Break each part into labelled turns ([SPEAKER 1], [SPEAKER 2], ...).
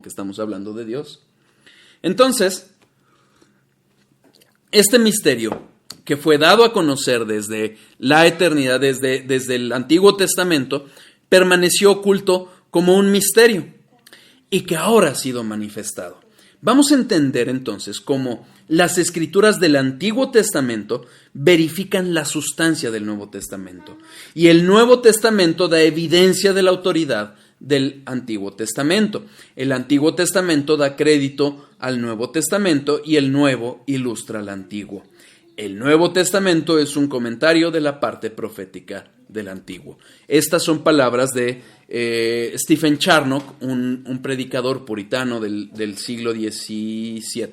[SPEAKER 1] que estamos hablando de Dios. Entonces, este misterio que fue dado a conocer desde la eternidad, desde el Antiguo Testamento, permaneció oculto como un misterio y que ahora ha sido manifestado. Vamos a entender entonces cómo las escrituras del Antiguo Testamento verifican la sustancia del Nuevo Testamento y el Nuevo Testamento da evidencia de la autoridad del Antiguo Testamento. El Antiguo Testamento da crédito al Nuevo Testamento y el Nuevo ilustra al Antiguo. El Nuevo Testamento es un comentario de la parte profética del Antiguo. Estas son palabras de Stephen Charnock, un predicador puritano del siglo XVII.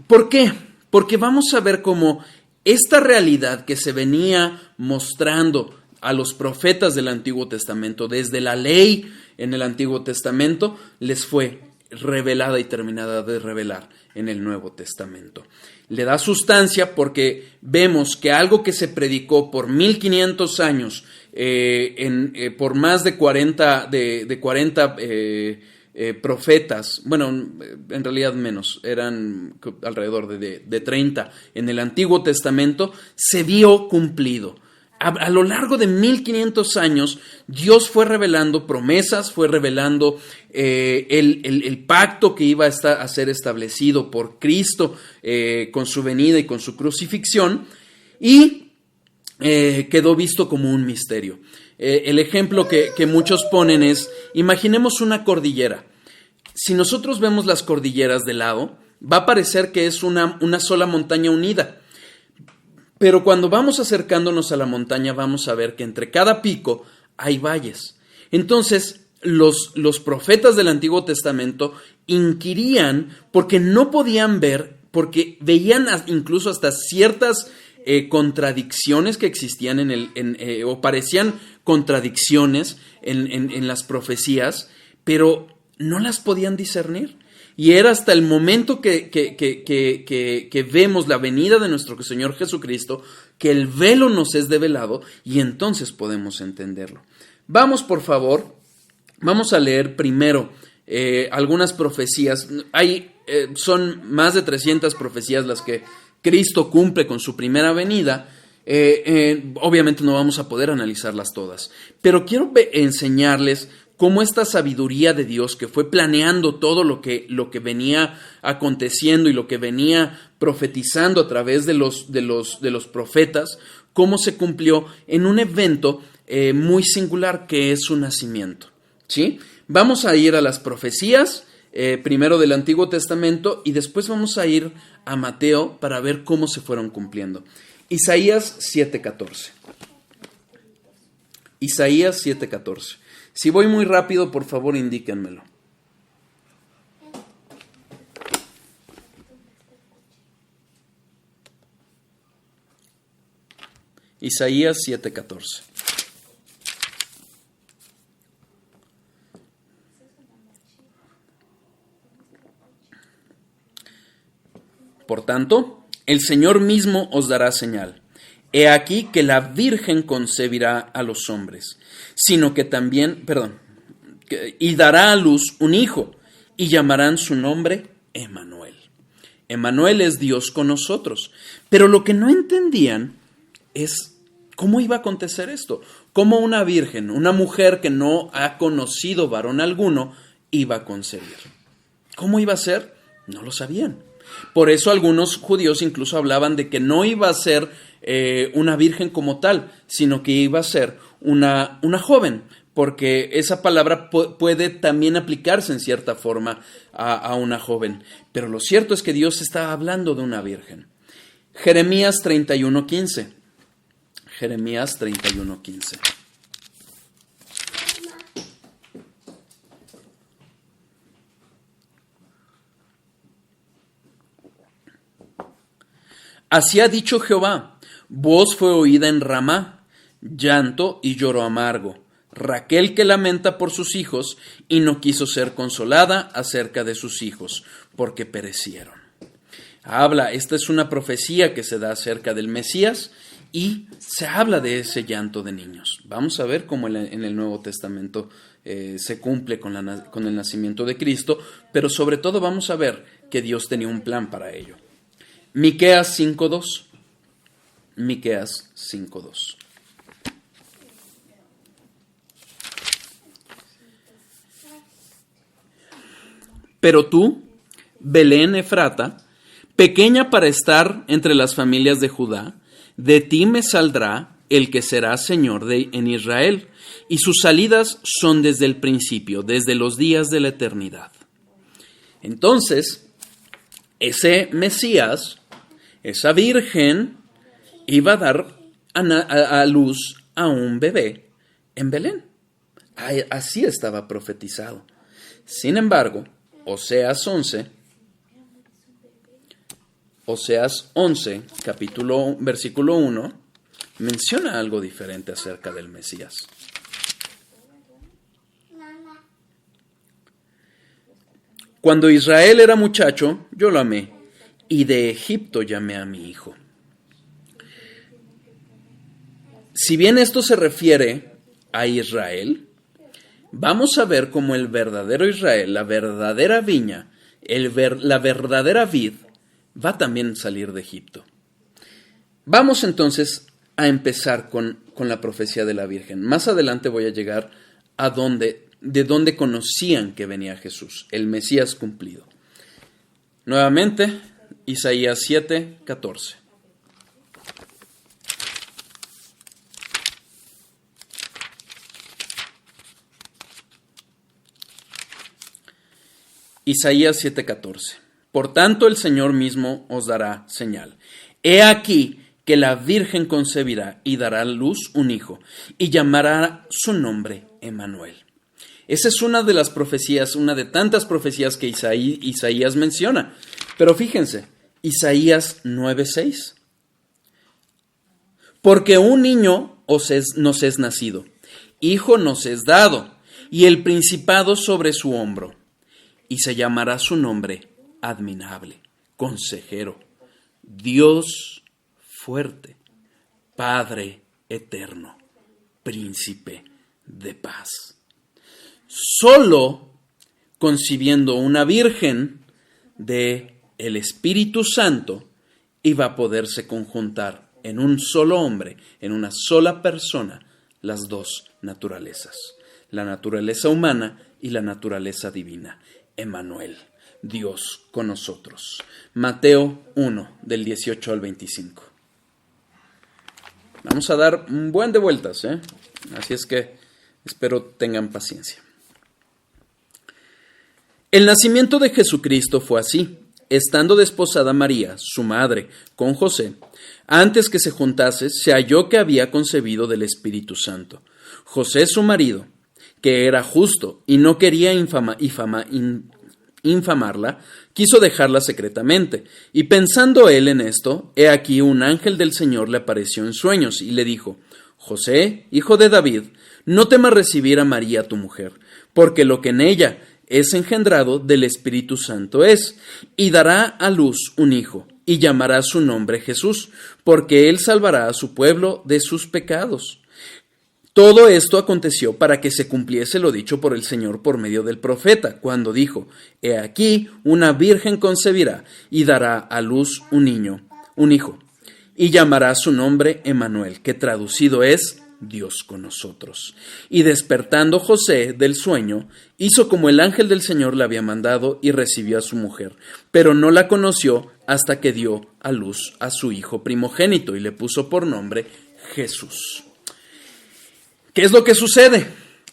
[SPEAKER 1] ¿Por qué? Porque vamos a ver cómo esta realidad que se venía mostrando a los profetas del Antiguo Testamento, desde la ley en el Antiguo Testamento, les fue revelada y terminada de revelar en el Nuevo Testamento. Le da sustancia porque vemos que algo que se predicó por 1500 años, por más de 40 profetas, bueno, en realidad menos, eran alrededor de 30 en el Antiguo Testamento, se vio cumplido. A lo largo de 1500 años, Dios fue revelando promesas, fue revelando el pacto que iba a ser establecido por Cristo con su venida y con su crucifixión, y quedó visto como un misterio. El ejemplo que muchos ponen es, imaginemos una cordillera. Si nosotros vemos las cordilleras de lado, va a parecer que es una sola montaña unida. Pero cuando vamos acercándonos a la montaña vamos a ver que entre cada pico hay valles. Entonces los profetas del Antiguo Testamento inquirían porque no podían ver, porque veían incluso hasta ciertas contradicciones que existían o parecían contradicciones en las profecías, pero no las podían discernir. Y era hasta el momento que vemos la venida de nuestro Señor Jesucristo, que el velo nos es develado y entonces podemos entenderlo. Vamos, por favor, vamos a leer primero algunas profecías. Son más de 300 profecías las que Cristo cumple con su primera venida. Obviamente no vamos a poder analizarlas todas, pero quiero enseñarles cómo esta sabiduría de Dios que fue planeando todo lo que venía aconteciendo y lo que venía profetizando a través de los profetas, cómo se cumplió en un evento muy singular que es su nacimiento. ¿Sí? Vamos a ir a las profecías, primero del Antiguo Testamento, y después vamos a ir a Mateo para ver cómo se fueron cumpliendo. Isaías 7:14. Isaías 7:14. Si voy muy rápido, por favor, indíquenmelo. Isaías 7:14. Por tanto, el Señor mismo os dará señal. He aquí que la Virgen concebirá a los hombres, y dará a luz un hijo, y llamarán su nombre Emmanuel. Emmanuel es Dios con nosotros. Pero lo que no entendían es cómo iba a acontecer esto. Cómo una virgen, una mujer que no ha conocido varón alguno, iba a concebir. ¿Cómo iba a ser? No lo sabían. Por eso algunos judíos incluso hablaban de que no iba a ser una virgen como tal, sino que iba a ser una joven, porque esa palabra puede también aplicarse en cierta forma a una joven. Pero lo cierto es que Dios está hablando de una virgen. Jeremías 31:15. Jeremías 31:15. Así ha dicho Jehová: voz fue oída en Ramá, llanto y lloro amargo. Raquel que lamenta por sus hijos y no quiso ser consolada acerca de sus hijos, porque perecieron. Esta es una profecía que se da acerca del Mesías y se habla de ese llanto de niños. Vamos a ver cómo en el Nuevo Testamento se cumple con el nacimiento de Cristo, pero sobre todo vamos a ver que Dios tenía un plan para ello. Miqueas 5:2. Miqueas 5:2. Pero tú, Belén Efrata, pequeña para estar entre las familias de Judá, de ti me saldrá el que será Señor en Israel, y sus salidas son desde el principio, desde los días de la eternidad. Entonces, ese Mesías, esa virgen, iba a dar a luz a un bebé en Belén. Así estaba profetizado. Sin embargo, Oseas 11, versículo 1, menciona algo diferente acerca del Mesías. Cuando Israel era muchacho, yo lo amé, y de Egipto llamé a mi hijo. Si bien esto se refiere a Israel, vamos a ver cómo el verdadero Israel, la verdadera viña, la verdadera vid, va también a salir de Egipto. Vamos entonces a empezar con la profecía de la Virgen. Más adelante voy a llegar de dónde conocían que venía Jesús, el Mesías cumplido. Nuevamente, Isaías 7:14. Isaías 7:14. Por tanto, el Señor mismo os dará señal. He aquí que la Virgen concebirá y dará a luz un hijo, y llamará su nombre Emmanuel. Esa es una de las profecías, una de tantas profecías que Isaías menciona. Pero fíjense, Isaías 9:6. Porque un niño nos es nacido, hijo nos es dado, y el principado sobre su hombro, y se llamará su nombre admirable, consejero, Dios fuerte, Padre eterno, príncipe de paz. Solo concibiendo una virgen de el Espíritu Santo iba a poderse conjuntar en un solo hombre, en una sola persona, las dos naturalezas, la naturaleza humana y la naturaleza divina. Emmanuel, Dios con nosotros. Mateo 1, del 18 al 25. Vamos a dar un buen de vueltas, así es que espero tengan paciencia. El nacimiento de Jesucristo fue así. Estando desposada María, su madre, con José, antes que se juntase, se halló que había concebido del Espíritu Santo. José, su marido, que era justo y no quería infamarla, quiso dejarla secretamente. Y pensando él en esto, he aquí un ángel del Señor le apareció en sueños y le dijo: José, hijo de David, no temas recibir a María tu mujer, porque lo que en ella es engendrado del Espíritu Santo es, y dará a luz un hijo, y llamará su nombre Jesús, porque él salvará a su pueblo de sus pecados. Todo esto aconteció para que se cumpliese lo dicho por el Señor por medio del profeta, cuando dijo: He aquí, una virgen concebirá y dará a luz un hijo, y llamará su nombre Emmanuel, que traducido es Dios con nosotros. Y despertando José del sueño, hizo como el ángel del Señor le había mandado y recibió a su mujer, pero no la conoció hasta que dio a luz a su hijo primogénito y le puso por nombre Jesús. ¿Qué es lo que sucede?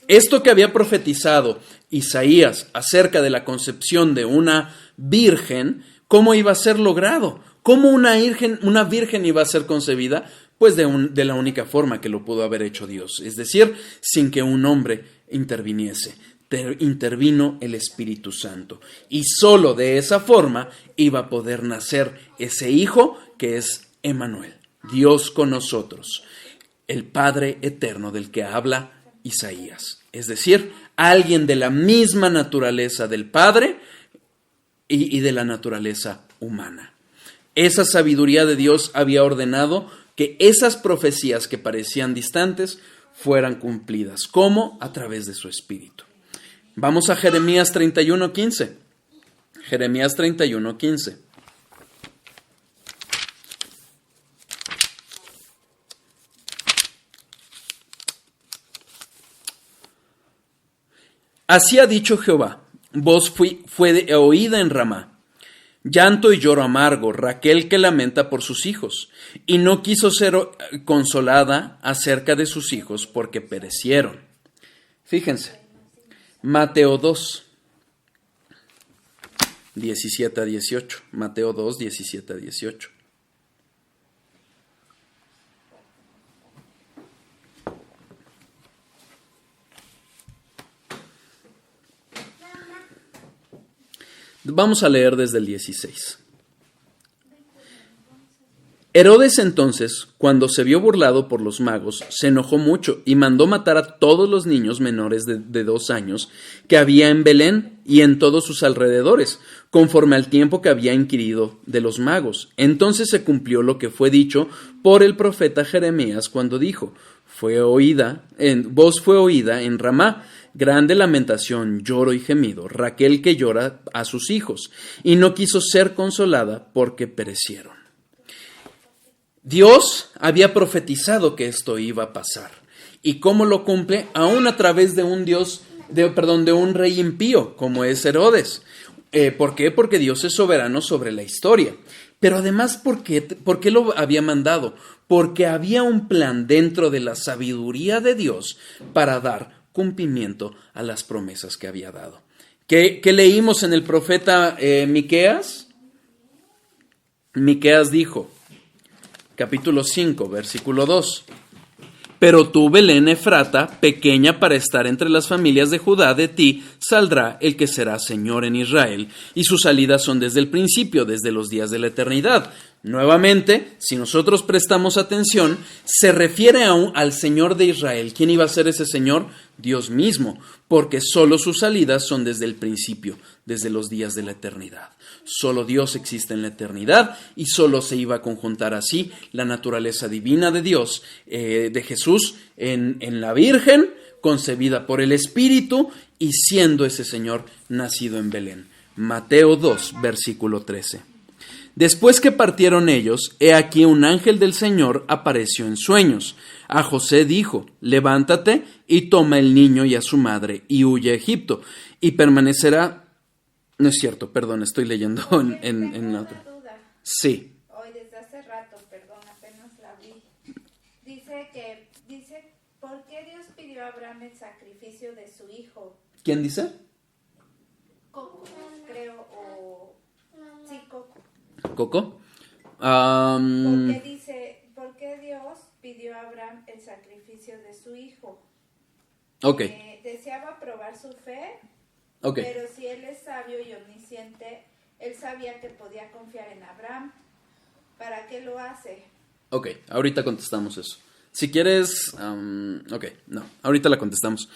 [SPEAKER 1] Esto que había profetizado Isaías acerca de la concepción de una virgen, ¿cómo iba a ser logrado? ¿Cómo una virgen iba a ser concebida? Pues de la única forma que lo pudo haber hecho Dios, es decir, sin que un hombre interviniese. Intervino el Espíritu Santo. Y solo de esa forma iba a poder nacer ese hijo que es Emmanuel, Dios con nosotros, el Padre eterno del que habla Isaías. Es decir, alguien de la misma naturaleza del Padre y de la naturaleza humana. Esa sabiduría de Dios había ordenado que esas profecías que parecían distantes fueran cumplidas. ¿Cómo? A través de su Espíritu. Vamos a Jeremías 31:15. Jeremías 31:15. Así ha dicho Jehová, voz fue oída en Ramá, llanto y lloro amargo, Raquel que lamenta por sus hijos, y no quiso ser consolada acerca de sus hijos porque perecieron. Fíjense, Mateo 2, 17-18, Mateo 2, 17-18. Vamos a leer desde el 16. Herodes entonces, cuando se vio burlado por los magos, se enojó mucho y mandó matar a todos los niños menores de 2 años que había en Belén y en todos sus alrededores, conforme al tiempo que había inquirido de los magos. Entonces se cumplió lo que fue dicho por el profeta Jeremías cuando dijo, voz fue oída en Ramá, grande lamentación, lloro y gemido, Raquel que llora a sus hijos, y no quiso ser consolada porque perecieron. Dios había profetizado que esto iba a pasar. ¿Y cómo lo cumple? Aún a través de un rey impío, como es Herodes. ¿Por qué? Porque Dios es soberano sobre la historia. Pero además, ¿por qué lo había mandado? Porque había un plan dentro de la sabiduría de Dios para dar cumplimiento a las promesas que había dado. ¿Qué leímos en el profeta Miqueas? Miqueas dijo, capítulo 5, versículo 2. Pero tú, Belén Efrata, pequeña para estar entre las familias de Judá, de ti saldrá el que será Señor en Israel, y sus salidas son desde el principio, desde los días de la eternidad. Nuevamente, si nosotros prestamos atención, se refiere al Señor de Israel. ¿Quién iba a ser ese Señor? Dios mismo, porque solo sus salidas son desde el principio, desde los días de la eternidad. Solo Dios existe en la eternidad y solo se iba a conjuntar así la naturaleza divina de Dios, de Jesús en la Virgen, concebida por el Espíritu y siendo ese Señor nacido en Belén. Mateo 2, versículo 13. Después que partieron ellos, he aquí un ángel del Señor apareció en sueños. A José dijo, levántate y toma el niño y a su madre y huye a Egipto y permanecerá. No es cierto, perdón, estoy leyendo en la otra.
[SPEAKER 2] Duda.
[SPEAKER 1] Sí.
[SPEAKER 2] Hoy desde hace rato, perdón, apenas la vi. Dice, ¿por qué Dios pidió a Abraham el sacrificio de su hijo?
[SPEAKER 1] ¿Quién dice?
[SPEAKER 2] Coco, creo, o sí, Coco.
[SPEAKER 1] ¿Coco?
[SPEAKER 2] ¿Por qué Dios pidió a Abraham el sacrificio de su hijo?
[SPEAKER 1] Ok.
[SPEAKER 2] Deseaba probar su fe.
[SPEAKER 1] Okay.
[SPEAKER 2] Pero si él es sabio y omnisciente, él sabía que podía confiar en Abraham. ¿Para qué lo hace?
[SPEAKER 1] Ok, ahorita contestamos eso. Si quieres, ahorita la contestamos.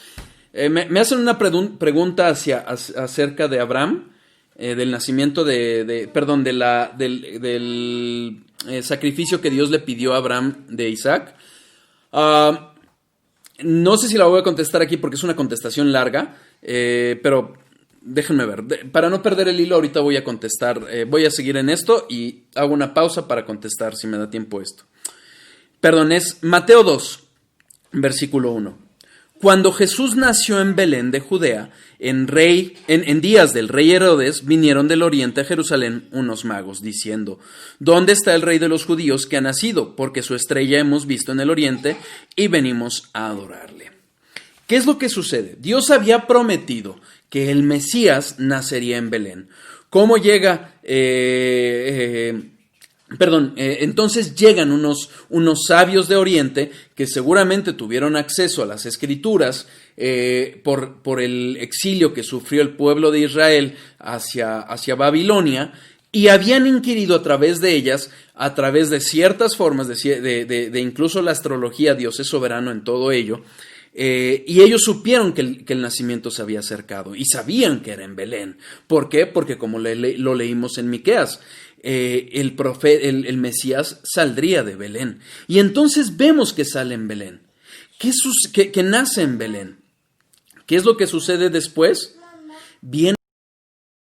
[SPEAKER 1] Me hacen una pregunta acerca de Abraham, del nacimiento del sacrificio que Dios le pidió a Abraham de Isaac. No sé si la voy a contestar aquí porque es una contestación larga, pero déjenme ver. Para no perder el hilo, ahorita voy a contestar. Voy a seguir en esto y hago una pausa para contestar si me da tiempo esto. Perdón, es Mateo 2, versículo 1. Cuando Jesús nació en Belén de Judea, en días del rey Herodes, vinieron del oriente a Jerusalén unos magos, diciendo, ¿dónde está el rey de los judíos que ha nacido? Porque su estrella hemos visto en el oriente y venimos a adorarle. ¿Qué es lo que sucede? Dios había prometido que el Mesías nacería en Belén. ¿Cómo llega? Entonces llegan unos sabios de Oriente que seguramente tuvieron acceso a las Escrituras por el exilio que sufrió el pueblo de Israel hacia Babilonia y habían inquirido a través de ellas, a través de ciertas formas, de incluso la astrología. Dios es soberano en todo ello. Y ellos supieron que el nacimiento se había acercado y sabían que era en Belén. ¿Por qué? Porque como lo leímos en Miqueas, el Mesías saldría de Belén. Y entonces vemos que sale en Belén. que nace en Belén. ¿Qué es lo que sucede después? Viene